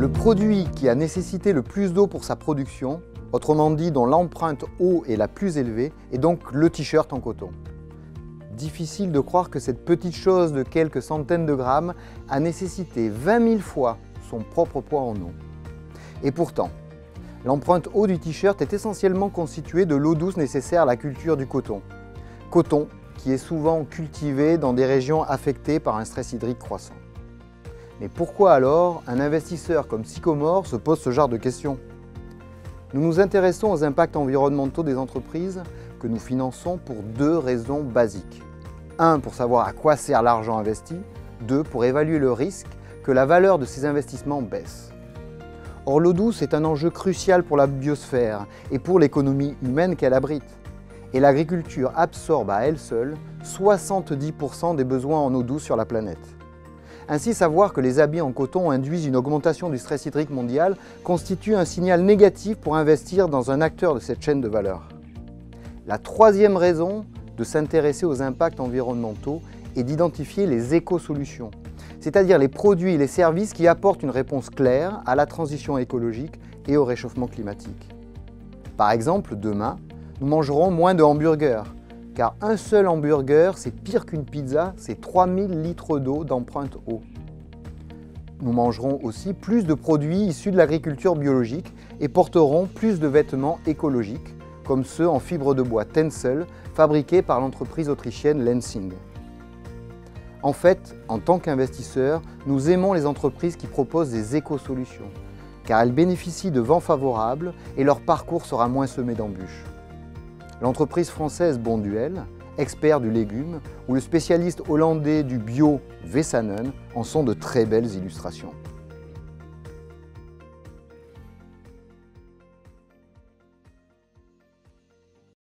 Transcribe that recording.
Le produit qui a nécessité le plus d'eau pour sa production, autrement dit dont l'empreinte eau est la plus élevée, est donc le t-shirt en coton. Difficile de croire que cette petite chose de quelques centaines de grammes a nécessité 20 000 fois son propre poids en eau. Et pourtant, l'empreinte eau du t-shirt est essentiellement constituée de l'eau douce nécessaire à la culture du coton. Coton qui est souvent cultivé dans des régions affectées par un stress hydrique croissant. Mais pourquoi alors un investisseur comme Sycomore se pose ce genre de questions? Nous nous intéressons aux impacts environnementaux des entreprises que nous finançons pour deux raisons basiques. 1, pour savoir à quoi sert l'argent investi. 2, pour évaluer le risque que la valeur de ces investissements baisse. Or, l'eau douce est un enjeu crucial pour la biosphère et pour l'économie humaine qu'elle abrite. Et l'agriculture absorbe à elle seule 70% des besoins en eau douce sur la planète. Ainsi, savoir que les habits en coton induisent une augmentation du stress hydrique mondial constitue un signal négatif pour investir dans un acteur de cette chaîne de valeur. La troisième raison de s'intéresser aux impacts environnementaux est d'identifier les éco-solutions, c'est-à-dire les produits et les services qui apportent une réponse claire à la transition écologique et au réchauffement climatique. Par exemple, demain, nous mangerons moins de hamburgers, car un seul hamburger, c'est pire qu'une pizza, c'est 3000 litres d'eau d'empreinte eau. Nous mangerons aussi plus de produits issus de l'agriculture biologique et porterons plus de vêtements écologiques, comme ceux en fibre de bois Tencel, fabriqués par l'entreprise autrichienne Lenzing. En fait, en tant qu'investisseurs, nous aimons les entreprises qui proposent des éco-solutions, car elles bénéficient de vents favorables et leur parcours sera moins semé d'embûches. L'entreprise française Bonduelle, expert du légume, ou le spécialiste hollandais du bio Vesanen en sont de très belles illustrations.